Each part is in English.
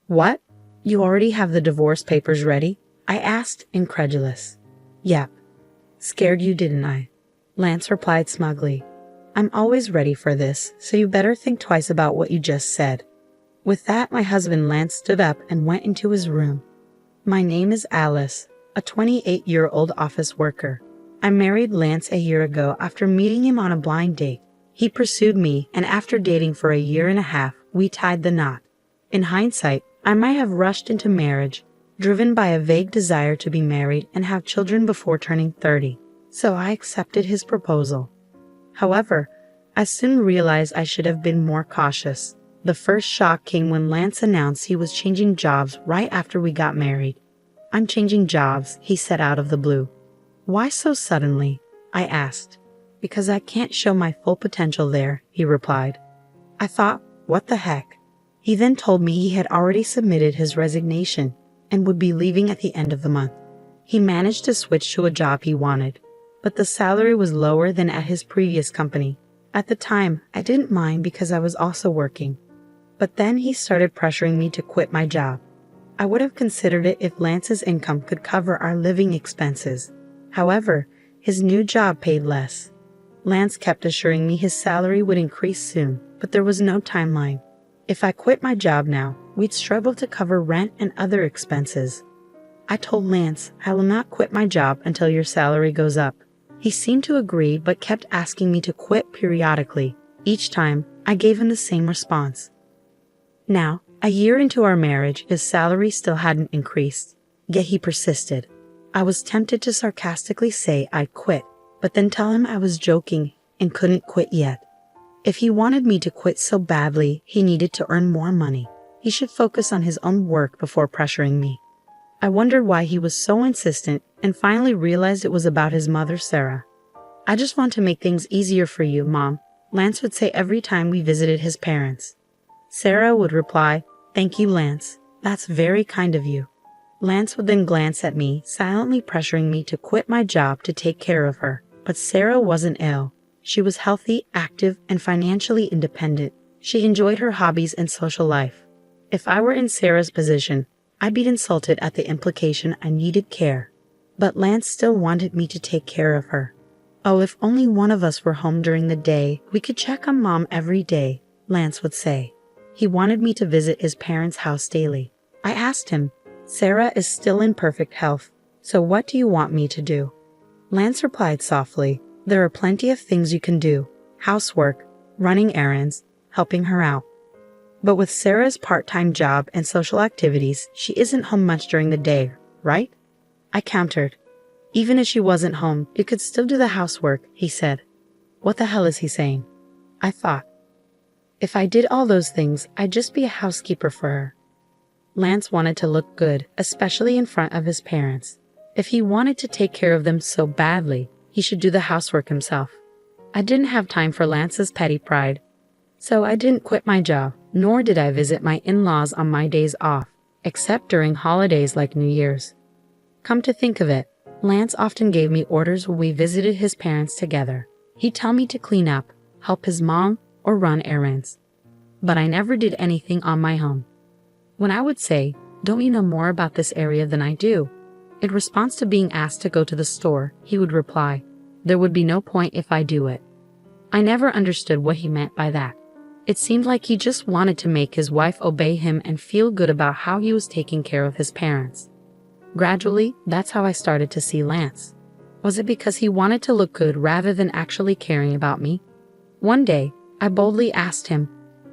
What? You already have the divorce papers ready? I asked, incredulous. Yep. Scared you, didn't I? Lance replied smugly. I'm always ready for this, so you better think twice about what you just said. With that, my husband Lance stood up and went into his room. My name is Alice, a 28-year-old office worker. I married Lance a year ago after meeting him on a blind date. He pursued me, and after dating for a year and a half, we tied the knot. In hindsight, I might have rushed into marriage, driven by a vague desire to be married and have children before turning 30, so I accepted his proposal. However, I soon realized I should have been more cautious. The first shock came when Lance announced he was changing jobs right after we got married. I'm changing jobs, he said out of the blue. Why so suddenly? I asked. Because I can't show my full potential there, he replied. I thought, what the heck? He then told me he had already submitted his resignation and would be leaving at the end of the month. He managed to switch to a job he wanted, but the salary was lower than at his previous company. At the time, I didn't mind because I was also working. But then he started pressuring me to quit my job. I would have considered it if Lance's income could cover our living expenses. However, his new job paid less. Lance kept assuring me his salary would increase soon, but there was no timeline. If I quit my job now, we'd struggle to cover rent and other expenses. I told Lance I will not quit my job until your salary goes up. He seemed to agree but kept asking me to quit periodically. Each time, I gave him the same response. Now, a year into our marriage, his salary still hadn't increased, yet he persisted. I was tempted to sarcastically say I'd quit, but then tell him I was joking and couldn't quit yet. If he wanted me to quit so badly, he needed to earn more money. He should focus on his own work before pressuring me. I wondered why he was so insistent and finally realized it was about his mother, Sarah. I just want to make things easier for you, Mom, Lance would say every time we visited his parents. Sarah would reply, Thank you, Lance. That's very kind of you. Lance would then glance at me, silently pressuring me to quit my job to take care of her. But Sarah wasn't ill. She was healthy, active, and financially independent. She enjoyed her hobbies and social life. If I were in Sarah's position, I'd be insulted at the implication I needed care. But Lance still wanted me to take care of her. Oh, if only one of us were home during the day, we could check on Mom every day, Lance would say. He wanted me to visit his parents' house daily. I asked him, Sarah is still in perfect health, so what do you want me to do? Lance replied softly, There are plenty of things you can do. Housework, running errands, helping her out. But with Sarah's part-time job and social activities, she isn't home much during the day, right? I countered. Even if she wasn't home, you could still do the housework, he said. What the hell is he saying? I thought. If I did all those things, I'd just be a housekeeper for her. Lance wanted to look good, especially in front of his parents. If he wanted to take care of them so badly, he should do the housework himself. I didn't have time for Lance's petty pride. So I didn't quit my job, nor did I visit my in-laws on my days off, except during holidays like New Year's. Come to think of it, Lance often gave me orders when we visited his parents together. He'd tell me to clean up, help his mom, or run errands. But I never did anything on my own. When I would say, Don't you know more about this area than I do? In response to being asked to go to the store, he would reply, There would be no point if I do it. I never understood what he meant by that. It seemed like he just wanted to make his wife obey him and feel good about how he was taking care of his parents. Gradually, that's how I started to see Lance. Was it because he wanted to look good rather than actually caring about me? One day, I boldly asked him,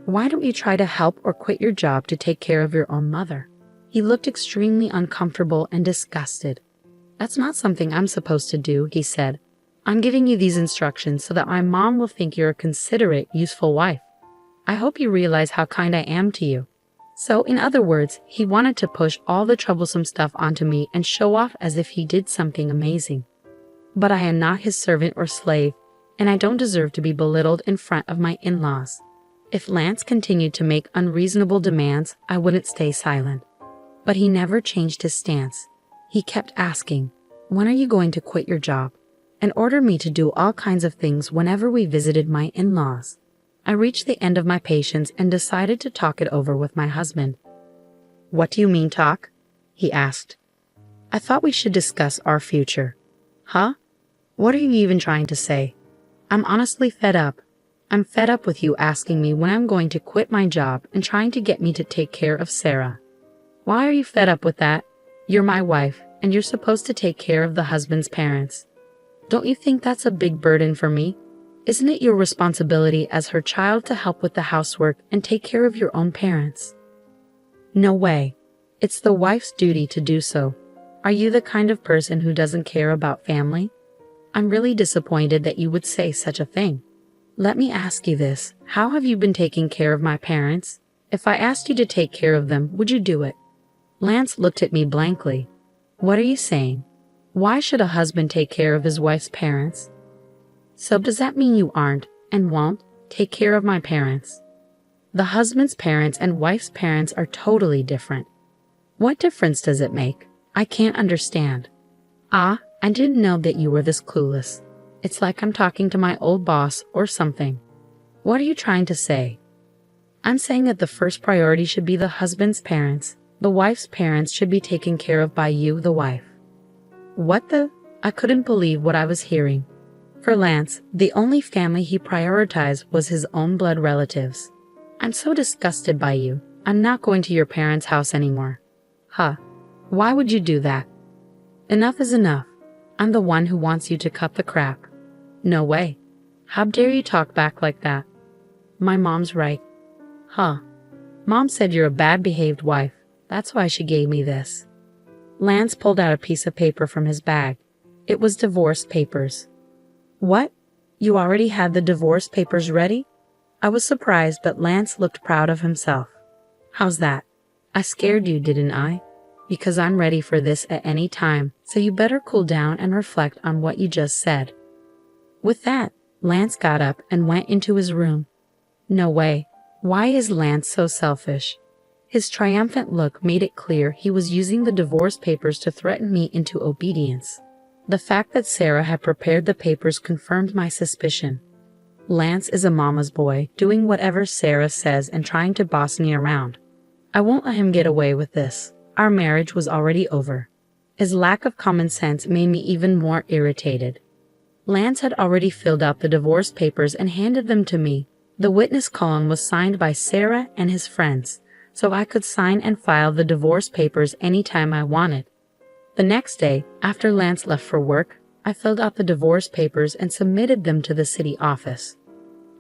Why don't you try to help or quit your job to take care of your own mother? He looked extremely uncomfortable and disgusted. That's not something I'm supposed to do, he said. I'm giving you these instructions so that my mom will think you're a considerate, useful wife. I hope you realize how kind I am to you. So, in other words, he wanted to push all the troublesome stuff onto me and show off as if he did something amazing. But I am not his servant or slave, and I don't deserve to be belittled in front of my in-laws. If Lance continued to make unreasonable demands, I wouldn't stay silent. But he never changed his stance. He kept asking, When are you going to quit your job? And ordered me to do all kinds of things whenever we visited my in-laws. I reached the end of my patience and decided to talk it over with my husband. What do you mean talk? He asked. I thought we should discuss our future. Huh? What are you even trying to say? I'm honestly fed up. I'm fed up with you asking me when I'm going to quit my job and trying to get me to take care of Sarah. Why are you fed up with that? You're my wife, and you're supposed to take care of the husband's parents. Don't you think that's a big burden for me? Isn't it your responsibility as her child to help with the housework and take care of your own parents? No way. It's the wife's duty to do so. Are you the kind of person who doesn't care about family? I'm really disappointed that you would say such a thing. Let me ask you this. How have you been taking care of my parents? If I asked you to take care of them, would you do it? Lance looked at me blankly. What are you saying? Why should a husband take care of his wife's parents? So does that mean you aren't, and won't, take care of my parents? The husband's parents and wife's parents are totally different. What difference does it make? I can't understand. I didn't know that you were this clueless. It's like I'm talking to my old boss or something. What are you trying to say? I'm saying that the first priority should be the husband's parents. The wife's parents should be taken care of by you, the wife. What the? I couldn't believe what I was hearing. For Lance, the only family he prioritized was his own blood relatives. I'm so disgusted by you. I'm not going to your parents' house anymore. Huh. Why would you do that? Enough is enough. I'm the one who wants you to cut the crap. No way. How dare you talk back like that? My mom's right. Huh. Mom said you're a bad-behaved wife. That's why she gave me this. Lance pulled out a piece of paper from his bag. It was divorce papers. What? You already had the divorce papers ready? I was surprised, but Lance looked proud of himself. How's that? I scared you, didn't I? Because I'm ready for this at any time, so you better cool down and reflect on what you just said. With that, Lance got up and went into his room. No way. Why is Lance so selfish? His triumphant look made it clear he was using the divorce papers to threaten me into obedience. The fact that Sarah had prepared the papers confirmed my suspicion. Lance is a mama's boy, doing whatever Sarah says and trying to boss me around. I won't let him get away with this. Our marriage was already over. His lack of common sense made me even more irritated. Lance had already filled out the divorce papers and handed them to me. The witness column was signed by Sarah and his friends, so I could sign and file the divorce papers anytime I wanted. The next day, after Lance left for work, I filled out the divorce papers and submitted them to the city office.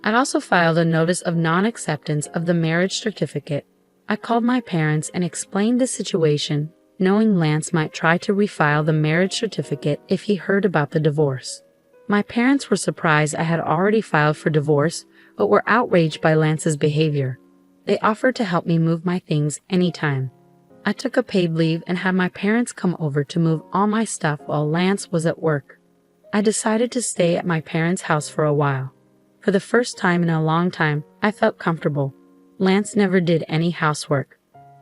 I also filed a notice of non-acceptance of the marriage certificate. I called my parents and explained the situation, knowing Lance might try to refile the marriage certificate if he heard about the divorce. My parents were surprised I had already filed for divorce, but were outraged by Lance's behavior. They offered to help me move my things anytime. I took a paid leave and had my parents come over to move all my stuff while Lance was at work. I decided to stay at my parents' house for a while. For the first time in a long time, I felt comfortable. Lance never did any housework.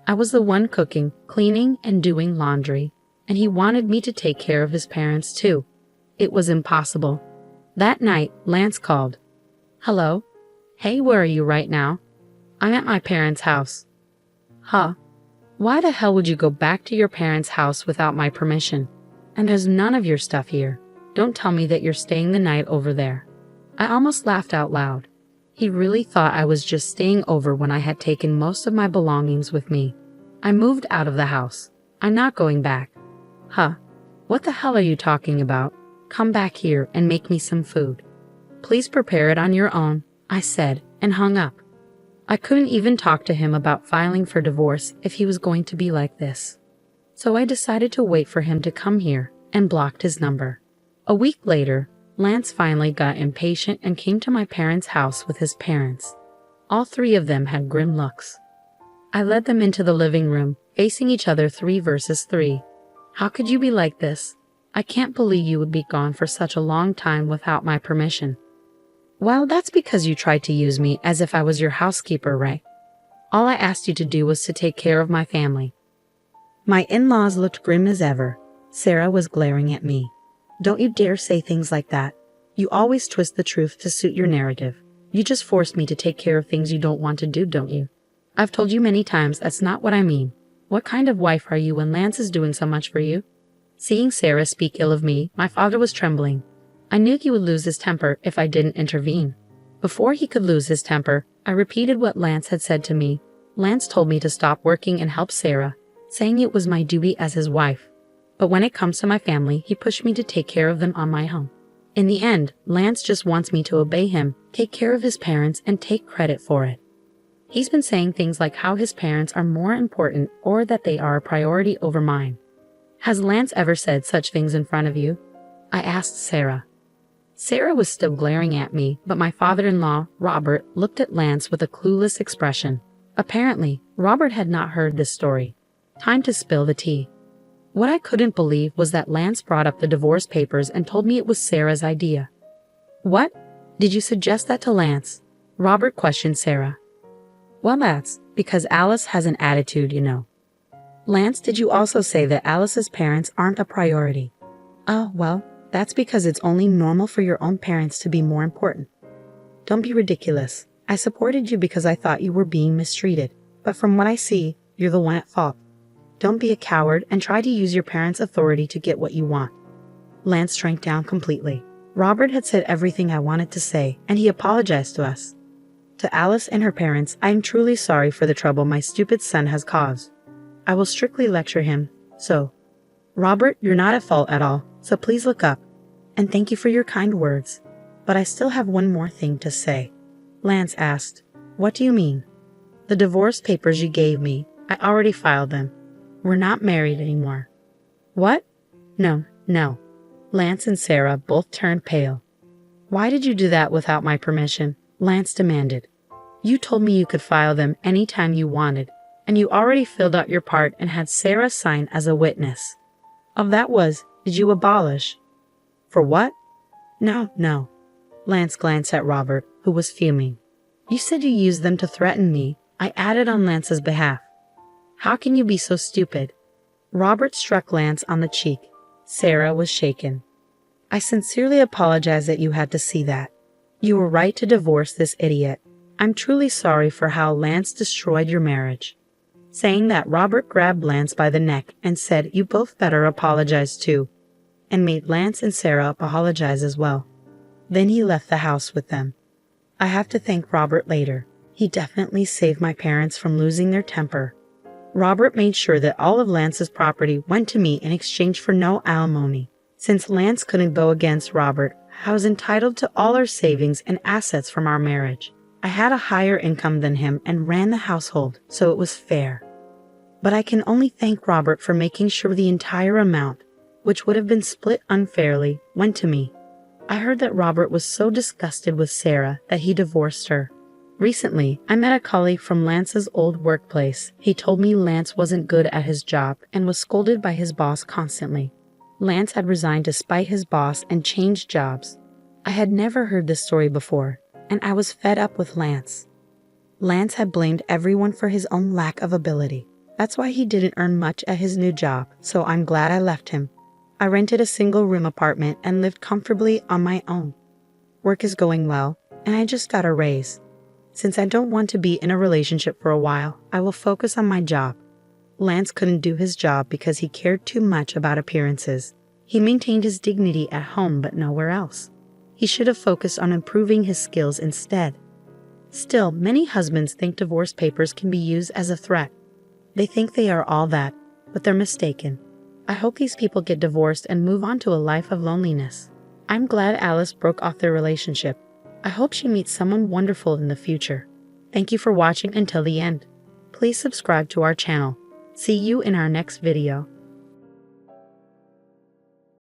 I was the one cooking, cleaning, and doing laundry, and he wanted me to take care of his parents too. It was impossible. That night, Lance called. Hello? Hey, where are you right now? I'm at my parents' house. Huh? Why the hell would you go back to your parents' house without my permission? And there's none of your stuff here. Don't tell me that you're staying the night over there. I almost laughed out loud. He really thought I was just staying over when I had taken most of my belongings with me. I moved out of the house. I'm not going back. Huh? What the hell are you talking about? Come back here and make me some food. Please prepare it on your own, I said, and hung up. I couldn't even talk to him about filing for divorce if he was going to be like this. So I decided to wait for him to come here and blocked his number. A week later, Lance finally got impatient and came to my parents' house with his parents. All three of them had grim looks. I led them into the living room, facing each other 3 versus 3. How could you be like this? I can't believe you would be gone for such a long time without my permission. Well, that's because you tried to use me as if I was your housekeeper, right? All I asked you to do was to take care of my family. My in-laws looked grim as ever. Sarah was glaring at me. Don't you dare say things like that. You always twist the truth to suit your narrative. You just forced me to take care of things you don't want to do, don't you? I've told you many times that's not what I mean. What kind of wife are you when Lance is doing so much for you? Seeing Sarah speak ill of me, my father was trembling. I knew he would lose his temper if I didn't intervene. Before he could lose his temper, I repeated what Lance had said to me. Lance told me to stop working and help Sarah, saying it was my duty as his wife. But when it comes to my family, he pushed me to take care of them on my own. In the end, Lance just wants me to obey him, take care of his parents, and take credit for it. He's been saying things like how his parents are more important or that they are a priority over mine. Has Lance ever said such things in front of you? I asked Sarah. Sarah was still glaring at me, but my father-in-law, Robert, looked at Lance with a clueless expression. Apparently, Robert had not heard this story. Time to spill the tea. What I couldn't believe was that Lance brought up the divorce papers and told me it was Sarah's idea. What? Did you suggest that to Lance? Robert questioned Sarah. Well, that's because Alice has an attitude, you know. Lance, did you also say that Alice's parents aren't a priority? Oh, well, that's because it's only normal for your own parents to be more important. Don't be ridiculous. I supported you because I thought you were being mistreated, but from what I see, you're the one at fault. Don't be a coward and try to use your parents' authority to get what you want. Lance shrank down completely. Robert had said everything I wanted to say, and he apologized to us. To Alice and her parents, I am truly sorry for the trouble my stupid son has caused. I will strictly lecture him, so. Robert, you're not at fault at all, so please look up. And thank you for your kind words. But I still have one more thing to say. Lance asked, What do you mean? The divorce papers you gave me, I already filed them. We're not married anymore. What? No. Lance and Sarah both turned pale. Why did you do that without my permission? Lance demanded. You told me you could file them anytime you wanted, and you already filled out your part and had Sarah sign as a witness. Of that was, did you abolish? For what? No. Lance glanced at Robert, who was fuming. You said you used them to threaten me. I added on Lance's behalf. How can you be so stupid? Robert struck Lance on the cheek. Sarah was shaken. I sincerely apologize that you had to see that. You were right to divorce this idiot. I'm truly sorry for how Lance destroyed your marriage. Saying that, Robert grabbed Lance by the neck and said, You both better apologize too, and made Lance and Sarah apologize as well. Then he left the house with them. I have to thank Robert later. He definitely saved my parents from losing their temper. Robert made sure that all of Lance's property went to me in exchange for no alimony. Since Lance couldn't go against Robert, I was entitled to all our savings and assets from our marriage. I had a higher income than him and ran the household, so it was fair. But I can only thank Robert for making sure the entire amount, which would have been split unfairly, went to me. I heard that Robert was so disgusted with Sarah that he divorced her. Recently, I met a colleague from Lance's old workplace. He told me Lance wasn't good at his job and was scolded by his boss constantly. Lance had resigned to spite his boss and changed jobs. I had never heard this story before, and I was fed up with Lance. Lance had blamed everyone for his own lack of ability. That's why he didn't earn much at his new job, so I'm glad I left him. I rented a single-room apartment and lived comfortably on my own. Work is going well, and I just got a raise. Since I don't want to be in a relationship for a while, I will focus on my job. Lance couldn't do his job because he cared too much about appearances. He maintained his dignity at home but nowhere else. He should have focused on improving his skills instead. Still, many husbands think divorce papers can be used as a threat. They think they are all that, but they're mistaken. I hope these people get divorced and move on to a life of loneliness. I'm glad Alice broke off their relationship. I hope she meets someone wonderful in the future. Thank you for watching until the end. Please subscribe to our channel. See you in our next video.